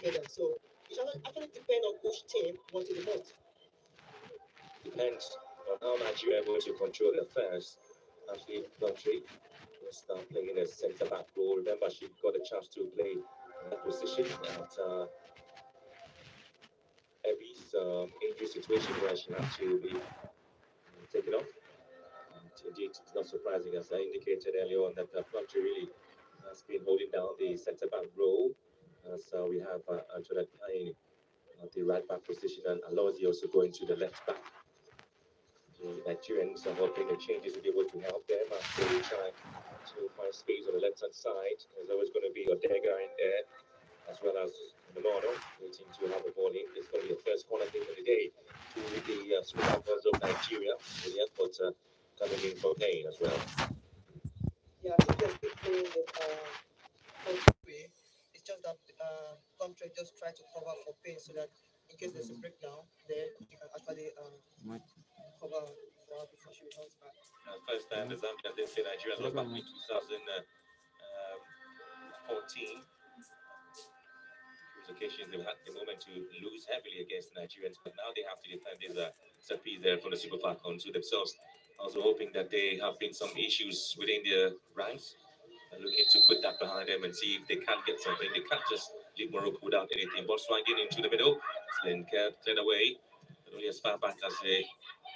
together. So it actually depends on which team wanted the most. Depends on how Nigeria are going to control their affairs. Actually, country will start playing a centre back role. Remember, she got a chance to play in that position at Evie's injury situation where she had to be taken off. And indeed, it's not surprising, as I indicated earlier on, that the country really has been holding down the centre back role. So we have Antoinette Payne at the right back position and Alozi also going to the left back. The Nigerians are hoping the changes will be able to help them as they try to find space on the left hand side. There's always going to be Odega in there, as well as Milano waiting to have the ball in. It's going to be a first corner kick of the day to the Super Falcons of Nigeria. The airport coming in for Payne as well. Yeah, I think they're still playing the country. It's just that country just try to cover for pain so that in case there's a breakdown, then she can actually cover for her before she returns back. First time the Zambians did play Nigeria was back in 2014. Occasions they've had the moment to lose heavily against the Nigerians, but now they have to defend this set piece there from the Super Falcons to themselves. Also hoping that there have been some issues within their ranks and looking to put that behind them and see if they can get something. They can't just leave Morocco without anything. Botswana getting into the middle, then cleared away, but only as far back as the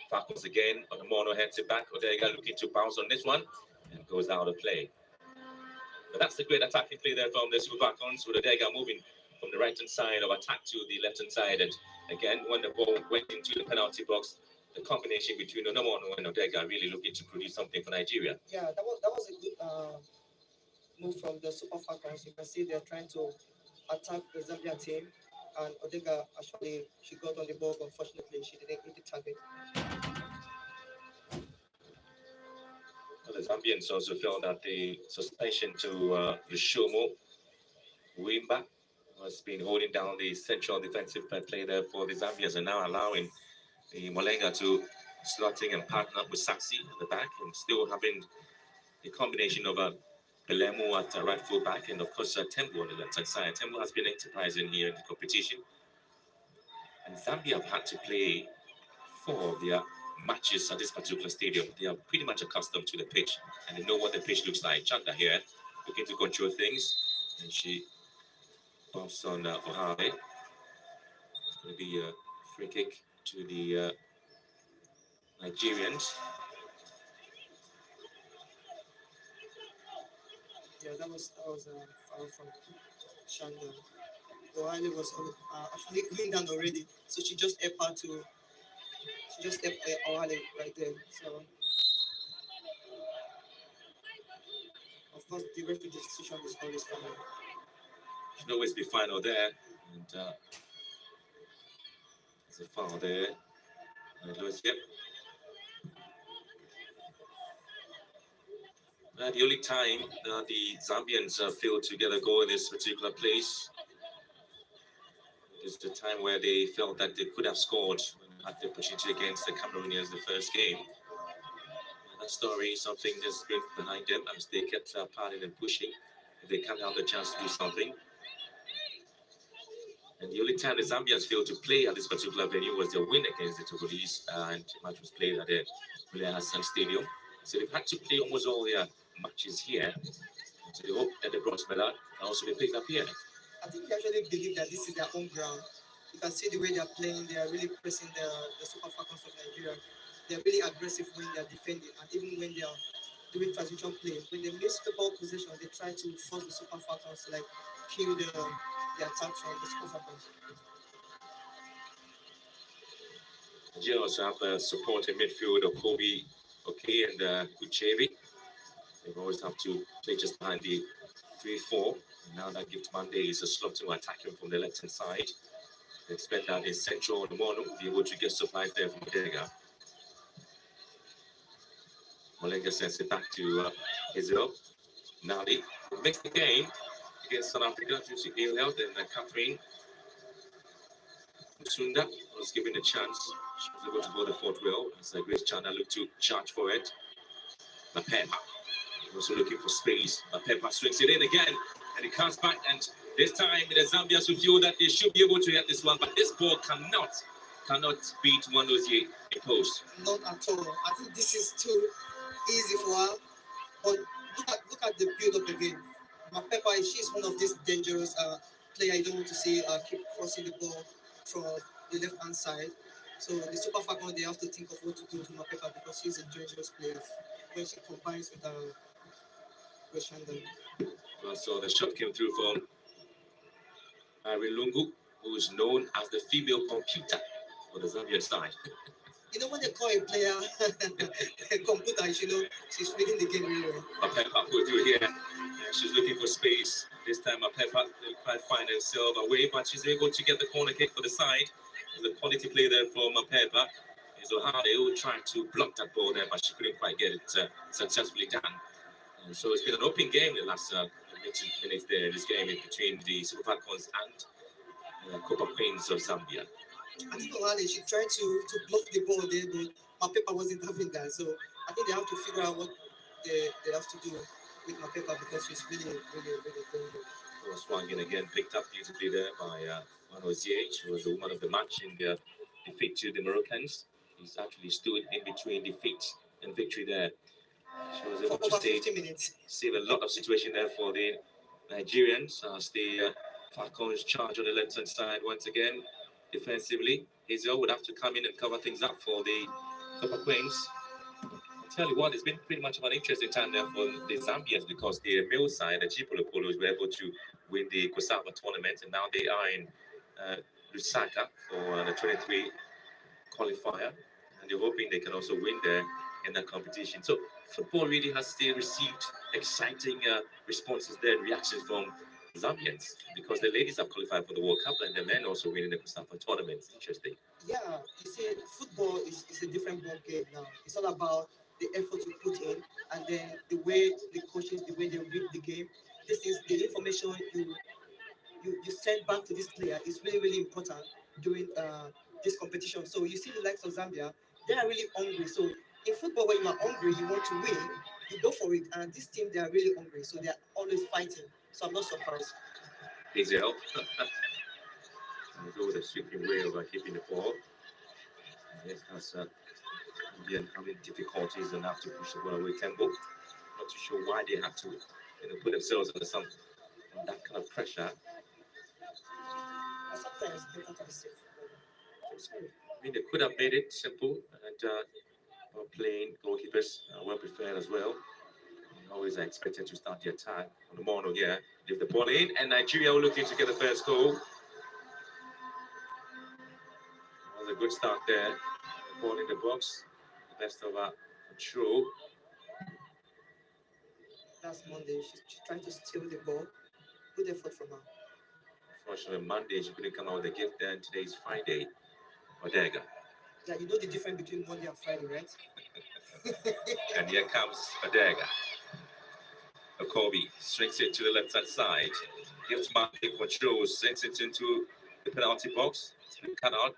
Falcons again. On the Mono heads it back. Odega looking to bounce on this one and goes out of play. But that's the great attacking play there from the Super Falcons, with Odega moving from the right-hand side of attack to the left-hand side. And again, when the ball went into the penalty box, the combination between Onomono and Odega really looking to produce something for Nigeria. Yeah, that was a good move from the Super Falcons. You can see they're trying to attack the Zambia team, and Odega actually she got on the ball, but unfortunately she didn't hit the target. Well, the Zambians also felt that the suspension to Lushomo Wimba has been holding down the central defensive play there for the Zambians, and now allowing the Molenga to slotting and partner up with Saxi at the back, and still having the combination of Belemu at right full back, and of course Tembo on the left hand side. Tembo has been enterprising here in the competition, and Zambia have had to play 4 of their matches at this particular stadium. They are pretty much accustomed to the pitch, and they know what the pitch looks like. Chanda here looking to control things, and she bumps on Ohare. It's going to be a free kick to the Nigerians. Yeah, that was foul from Shanda. Ohale was actually going down already, so she just stepped Ohale right there. So of course the referee decision is always final. Should always be final there, and there's a foul there. And Lewis, yep. The only time the Zambians failed to get a goal in this particular place is the time where they felt that they could have scored when they had the opportunity against the Cameroonians the first game. And that story is something that's been behind them as they kept partying and pushing. If they can't have the chance to do something. And the only time the Zambians failed to play at this particular venue was their win against the Togolese, and the match was played at the Mulher Hassan Stadium. So they've had to play almost all their matches here. So they hope that the bronze medal can also be picked up here. I think they actually believe that this is their home ground. You can see the way they're playing. They are really pressing the Super Falcons of Nigeria. They're really aggressive when they're defending, and even when they are doing transition play. When they miss the ball possession, they try to force the Super Falcons to kill the attack from the Super Falcons. Nigeria also have support in midfield of Kobe, Okay, and Kuchevi. They always have to play just behind the 3-4. Now that Gift Monday is a slot to attack him from the left-hand side. They expect that his central Mono will be able to get supplies there from Odega. Molenga sends it back to Israel. Nali makes the game against South Africa to see Nill, and Catherine Sunda was given a chance. She was able to go the fourth wheel as Grace Chana looked to charge for it. Mapepa also looking for space. Mapepa swings it in again, and it comes back, and This time, the Zambians will feel that they should be able to hit this one, but this ball cannot beat one Ozie in post. Not at all. I think this is too easy for her. But look at the build up again. Mapepa, she's one of these dangerous player you don't want to see keep crossing the ball from the left hand side. So the Super Falcon they have to think of what to do to Mapepa because she's a dangerous player when she combines with Shandon. Well, so the shot came through from Lungu, who is known as the female computer for the Zambian side. You know when they call a player a computer, you know she's reading the game really well. Mapepa put through here. She's looking for space. This time Mapepa will try to find herself away, but she's able to get the corner kick for the side. There's a quality play there for Mapepa. So Hade will try to block that ball there, but she couldn't quite get it successfully done. And so it's been an open game the last minutes there in this game in between the Super Falcons and Copa Queens of Zambia. I think Ohale, she tried to block the ball there, but Mapepa wasn't having that. So I think they have to figure out what they have to do with Mapepa because she's really good. Was swung in again, picked up beautifully there by Ozie. She was the woman of the match in the defeat to the Moroccans. He's actually stood in between defeat and victory there. She was able For to over 50 minutes. save a lot of situation there for the Nigerians as the Falcons charge on the left hand side once again defensively. Hazel would have to come in and cover things up for the Copa Queens. I'll tell you what, it's been pretty much of an interesting time there for the Zambians because the male side, the Chipolo Polos, were able to win the Kosava tournament, and now they are in Lusaka for the 23 qualifier, and they're hoping they can also win there in that competition. So football really has still received exciting responses there, reactions from Zambians, because the ladies have qualified for the World Cup and the men also winning the Kosava tournament. It's interesting. Yeah, you see, football is a different ball game now. It's all about the effort you put in and then the way the coaches, the way they read the game. This is the information you send back to this player is really important during this competition. So you see the likes of Zambia, they are really hungry. So in football, when you are hungry, you want to win, you go for it. And this team, they are really hungry, so they are always fighting. So I'm not surprised. Hazel. And go with a sweeping way of keeping the ball. Yes, that's Zambian having difficulties and have to push the ball away tempo. Not too sure why they had to put themselves under some that kind of pressure. Sometimes it's better to be safe. I mean, they could have made it simple and playing goalkeepers well prepared as well. Always expected to start the attack on the mono here. Leave the ball in, and Nigeria will looking to get the first goal. That was a good start there. The ball in the box. The best of our control. Last Monday, she tried to steal the ball. Good effort from her. Unfortunately, Monday she couldn't come out with a gift there, and today's Friday. Odega. Yeah, you know the difference between Monday and Friday, right? And here comes Odega. Okobi strings it to the left hand side. Gives Monday control, sends it into the penalty box. It's been cut out.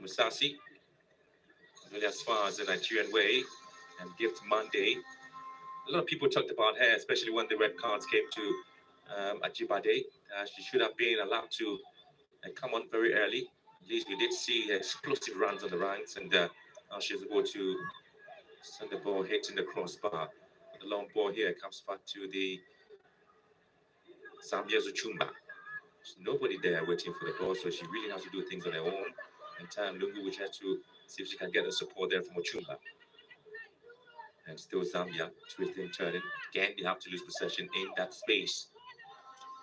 Musasi really as far as the Nigerian way and gift Monday. A lot of people talked about her, especially when the red cards came to Ajibade. She should have been allowed to come on very early. At least we did see explosive runs on the ranks, and now she was able to send the ball hitting the crossbar. The long ball here comes back to the Zambia Zuchumba. There's nobody there waiting for the ball, so she really has to do things on her own. And time Lungu will try to see if she can get the support there from Ochumba. And still Zambia twisting, turning. Again, they have to lose possession in that space.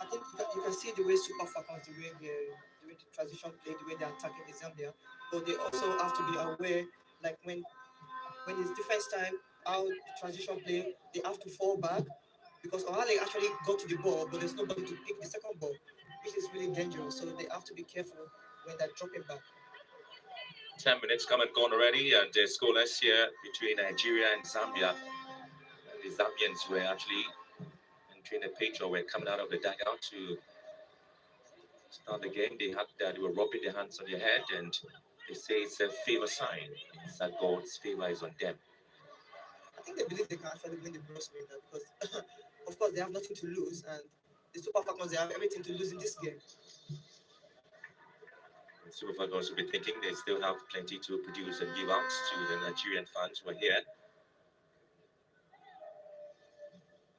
I think you can see the way Super Falcons, the way the transition play, the way they're attacking the Zambia. But they also have to be aware, like when it's defense time, how the transition play, they have to fall back because Ohale actually got to the ball, but there's nobody to pick the second ball, which is really dangerous. So they have to be careful when they're dropping back. 10 minutes come and gone already, and scoreless here between Nigeria and Zambia. And the Zambians were actually entering the pitch or were coming out of the dugout to start the game. They were rubbing their hands on their head, and they say it's a favor sign. It's that God's favor is on them. I think they believe they can actually win the bronze medal because, of course, they have nothing to lose and the Super Falcons, they have everything to lose in this game. Super Falcons will be thinking they still have plenty to produce and give out to the Nigerian fans who are here.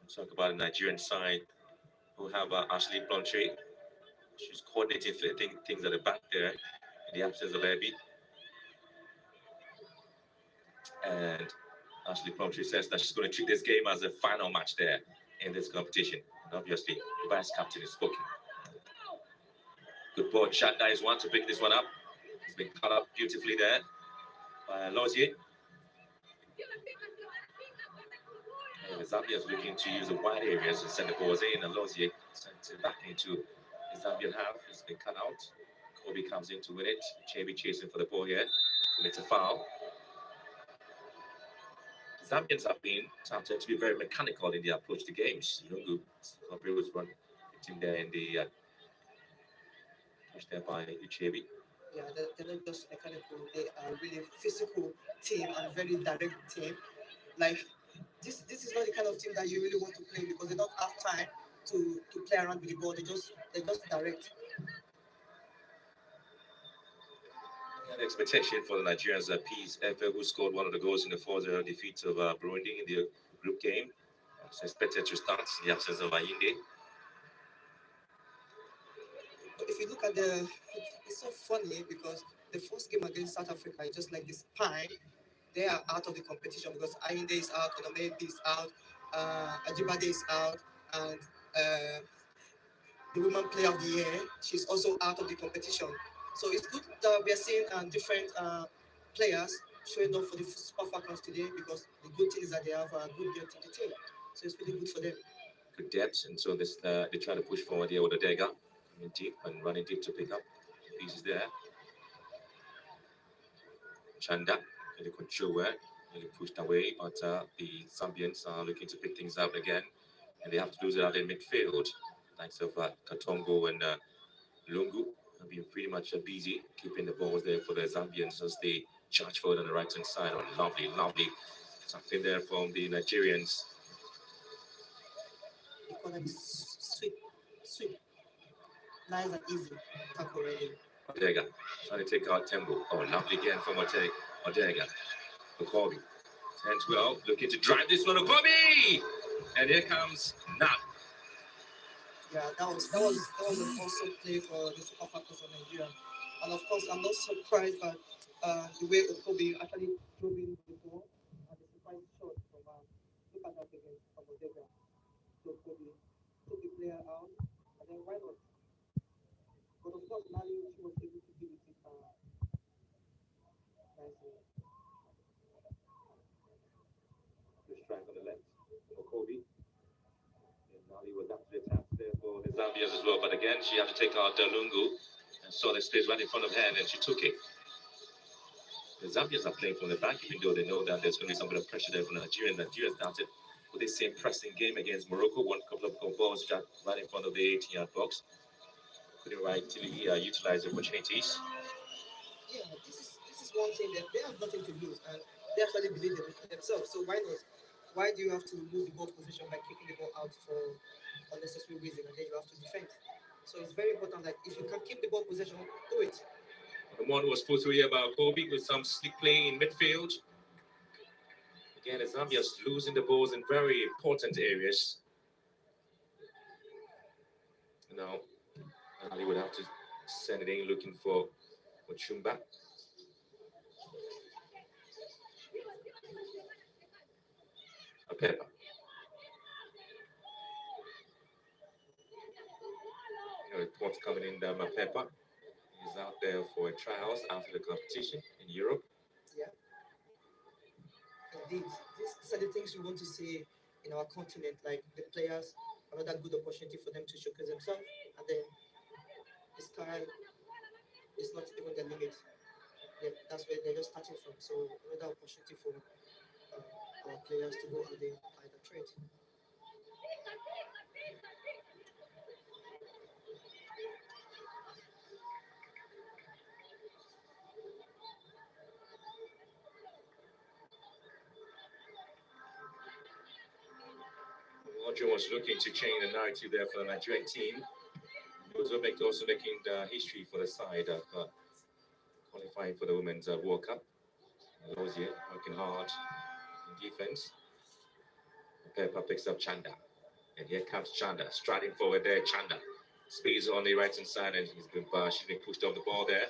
Let's talk about the Nigerian side who have Ashley Plumtree. She's coordinating things at the back there in the absence of Abby. And Ashley Plumtree says that she's going to treat this game as a final match there in this competition. And obviously, the vice captain is spoken. Good ball. Chanda is one to pick this one up. He's been cut up beautifully there by Lozier. Zambia is looking to use the wide areas to send the balls in, and Lozier sends it back into the Zambian half. It's been cut out. Kobe comes in to win it. Chabi chasing for the ball here. Commits a foul. Zambians have been touted to be very mechanical in their approach to games. Lungu was run in there in the touch there by Uchebi. Yeah, they're not just mechanical. They are really physical team and very direct team. Like this is not the kind of team that you really want to play because they don't have time to play around with the ball. They just direct. The expectation for the Nigerians are Peace Efe, who scored one of the goals in the 4-0 defeat of Burundi in the group game. It's expected to start in the absence of Ayinde. If you look at it's so funny because the first game against South Africa is just like this pine. They are out of the competition because Ayinde is out, Onomebe is out, Ajibade is out, and the women player of the year, she's also out of the competition. So it's good that we are seeing different players showing up for the Super Falcons today because the good thing is that they have a good depth in the team. So it's really good for them. Good depth, and so this they try to push forward here with the Dega coming deep and running deep to pick up pieces there. Chanda in the control where really pushed away, but the Zambians are looking to pick things up again, and they have to lose it out in midfield. Thanks of Katongo and Lungu have been pretty much busy keeping the balls there for the Zambians as they charge forward on the right hand side. Oh, lovely something there from the Nigerians. They call them sweep. Nice and easy. Tackle ready. Odega trying to take out Tembo. Oh, lovely again from Odega. Okobi. 10-12, looking to drive this one. Okobi! And here comes Nap. Yeah, that was an awesome play for the Super Falcons of Nigeria. And of course, I'm not surprised by the way Okobi actually drove in the ball and the surprise shot from look at that again from Odega. So Okobi took the player out, and then why not? But of course, Mali she was able to give it nicely. The strike on the left for Kobe. And Mali was up to the task there for the Zambians as well. But again, she had to take out Lungu and saw the space right in front of her, and she took it. The Zambians are playing from the back, even though they know that there's going to be some bit of pressure there from Nigeria. Nigeria started with the same pressing game against Morocco. One couple of balls right in front of the 18-yard box. Couldn't utilize the opportunities. Yeah, this is one thing that they have nothing to lose, and they actually believe themselves. So why not? Why do you have to lose the ball position by kicking the ball out for unnecessary reason, and then you have to defend? So it's very important that if you can keep the ball possession, do it. The one was supposed to hear about Kobe with some slick play in midfield. Again, Zambia's losing the balls in very important areas. Now, Ali would have to send it in looking for Chumba. A Pepper. Reports coming in that Mapepa is out there for trials after the competition in Europe. Yeah. Indeed, these are the things we want to see in our continent, like the players, another good opportunity for them to showcase themselves, and then the sky is not even the limit. That's where they're just starting from. So another opportunity for our players to go out there and apply the trade. Kojo was looking to change the narrative there for the Nigerian team. He was also making the history for the side of qualifying for the Women's World Cup. Lozier working hard in defense. Pepper picks up Chanda. And here comes Chanda, striding forward there. Chanda. Speeds on the right hand side, and she's been pushed off the ball there.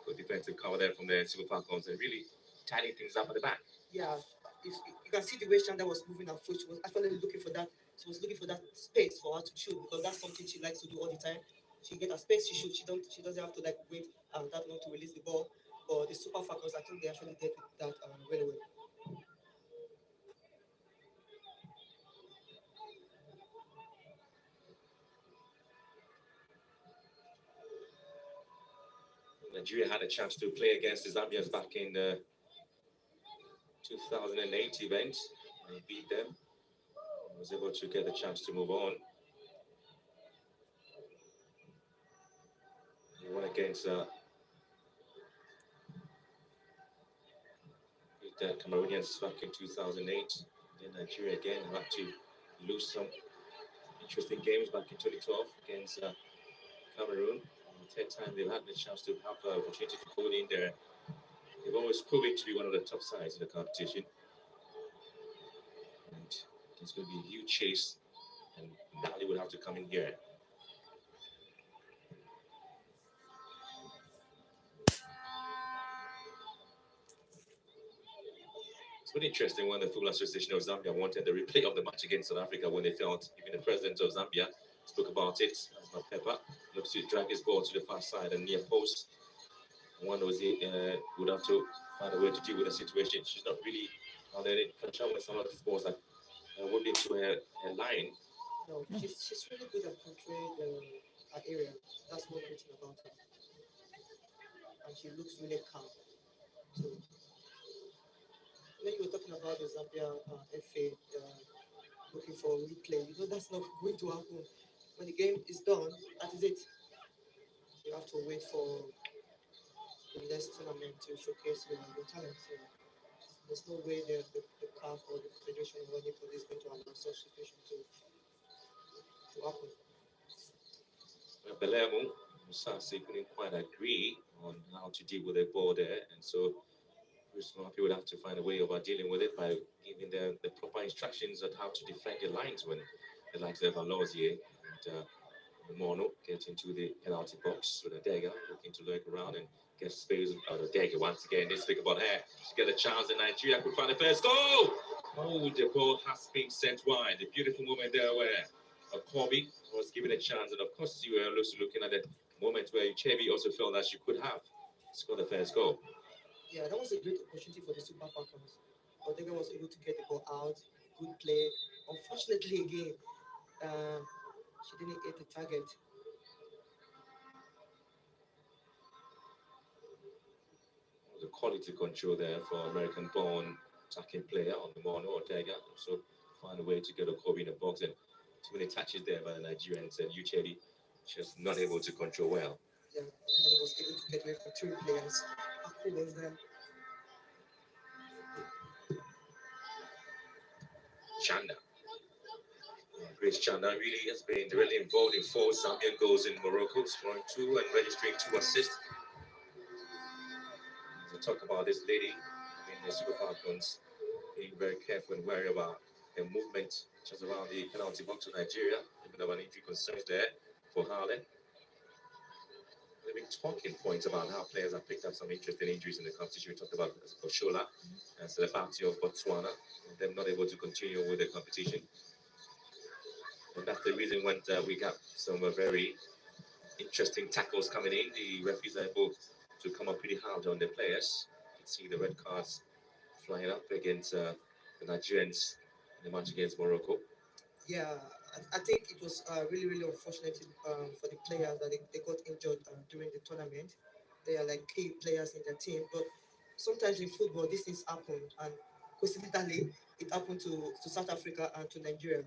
Good defensive cover there from the Super Falcons, and really tidying things up at the back. Yeah, you can see the way Shanda was moving her foot. She was actually looking for that. She was looking for that space for her to shoot because that's something she likes to do all the time. She get a space, she shoot. She doesn't have to like wait that long to release the ball. But the Super Falcons, I think they actually dealt with that really well. Nigeria had a chance to play against the Zambians back in the 2008 event. They beat them. Was able to get the chance to move on. He won against the Cameroonians back in 2008. Then Nigeria again had to lose some interesting games back in 2012 against Cameroon. The third time they've had the chance to have the opportunity to hold in there. They've always proven to be one of the top sides in the competition. And it's going to be a huge chase, and Mali would have to come in here. It's been interesting when the Football Association of Zambia wanted the replay of the match against South Africa when they felt even the president of Zambia spoke about it. As Pepper looks to drag his ball to the far side and near post. One was would have to find a way to deal with the situation. She's not really on the control with some of these balls that would into her line. No, she's really good at controlling her area. That's one good thing about her. And she looks really calm. So when you were talking about the Zambia FA looking for a replay, that's not going to happen. When the game is done, that is it. You have to wait for the next tournament to showcase your talent. So there's no way the CAF or the Federation or anybody is going to allow such situation to happen. Belemo Musasi couldn't quite agree on how to deal with the ball there, and so Happy would have to find a way of dealing with it by giving them the proper instructions on how to defend the lines when the likes of Alozie and Mono get into the penalty box with a dagger, looking to lurk around and get space out of dagger once again. They speak about her. She get a chance, and Nigeria could find the first goal. Oh, the ball has been sent wide. The beautiful moment there where Kobe was given a chance, and of course you were looking at the moment where Uchebi also felt that she could have scored the first goal. Yeah, that was a great opportunity for the Super Falcons. Odega was able to get the ball out. Good play. Unfortunately, again, she didn't hit the target. The quality control there for American-born attacking player on the Mono Ortega. So find a way to get a Kobe in the box, and too many touches there by the Nigerians, and Uchedi just not able to control well. Yeah, Mono was able to get away from three players. Aku was there. Chanda. Grace Chanda really has been really involved in 4 Zambian goals in Morocco, scoring 2 and registering 2 assists. We'll talk about this lady in the Super Falcons being very careful and wary about her movement just around the penalty box of Nigeria. A bit of an injury concerns there for Harlan. There have been talking points about how players have picked up some interesting injuries in the competition. We talked about Oshola and Selefati of Botswana, and them not able to continue with the competition. And that's the reason when we got some very interesting tackles coming in. The referees are able to come up pretty hard on the players. You can see the red cards flying up against the Nigerians in the match against Morocco. Yeah, I think it was really, really unfortunate for the players that they got injured during the tournament. They are like key players in their team, but sometimes in football, these things happen, and coincidentally, it happened to South Africa and to Nigeria,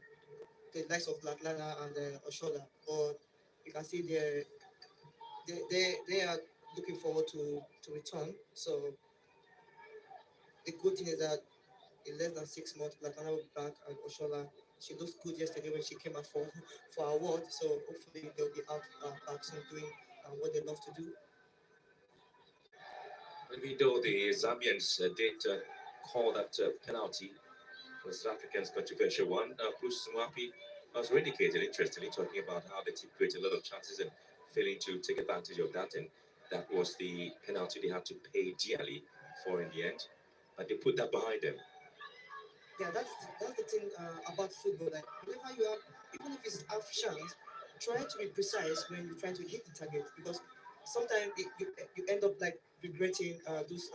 the likes of Latlana and Oshola. But you can see they are looking forward to return. So the good thing is that in less than 6 months, Latlana will be back and Oshola she looked good yesterday when she came out for her award. So hopefully they'll be out back soon doing what they love to do. And we know the Zambians did call that penalty for the South Africans controversial one. Bruce Mwapi was indicated, interestingly, talking about how the team created a lot of chances and failing to take advantage of that. And that was the penalty they had to pay dearly for in the end. But they put that behind them. Yeah, that's the thing about football. Like whenever you have, even if it's half chance, try to be precise when you're trying to hit the target because sometimes you end up like regretting those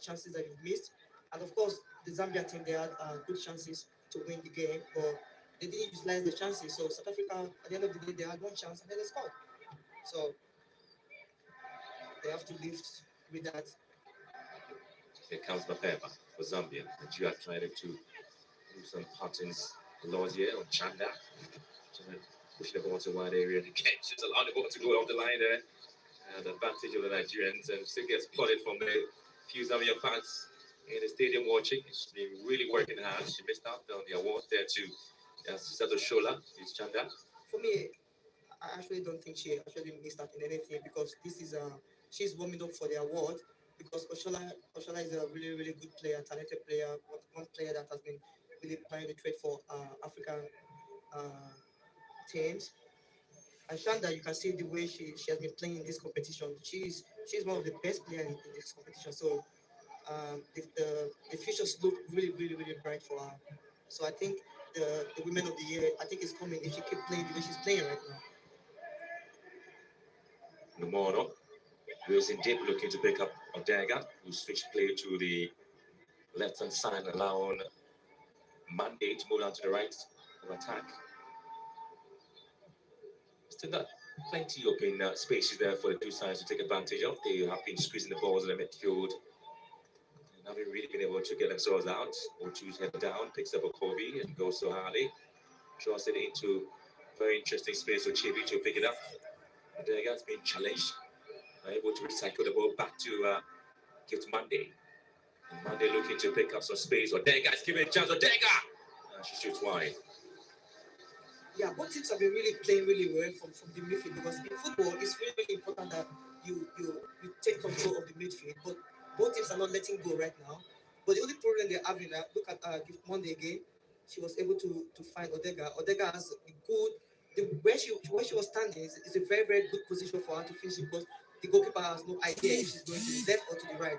chances that you've missed. And of course, the Zambia team they had good chances to win the game, but they didn't utilize the chances. So South Africa, at the end of the day, they had one chance and then they scored. So they have to live with that. Here comes Mapema for Zambia. Nigeria tried to do some patterns last year on Chanda. Trying to push the ball to wide area. The catch is allowed the ball to go off the line there. And the advantage of the Nigerians and still gets plotted from the few Zambia fans in the stadium watching. She's been really working hard. She missed out on the award there to Sisato Shola, his Chanda. For me, I actually don't think she actually missed out in anything because this is she's warming up for the award because Oshola is a really good player, talented player, one player that has been really playing the trade for African uh, teams. And Shanda, you can see the way she has been playing in this competition. She's one of the best players in this competition. So the futures look really bright for her. So I think the women of the year I think is coming if she keep playing the way she's playing right now. Numoro, who is indeed looking to pick up Odega, who switched play to the left hand side, allowing Monday to move down to the right of attack. Still got plenty open spaces there for the two sides to take advantage of. They have been squeezing the balls in the midfield and haven't really been able to get themselves out. Or choose head down, picks up a Kobe and goes to Harley. Draws it into very interesting space for Chibi to pick it up. Odega has been challenged, able to recycle the ball back to give to Monday. And Monday looking to pick up some space. Odega is giving a chance. Odega! She shoots wide. Yeah, both teams have been really playing really well from the midfield because in football it's really important that you take control of the midfield. But both teams are not letting go right now. But the only problem they're having, look at Gift Monday again. She was able to find Odega. Odega has a good where she was standing is a very good position for her to finish it because the goalkeeper has no idea if she's going to the left or to the right.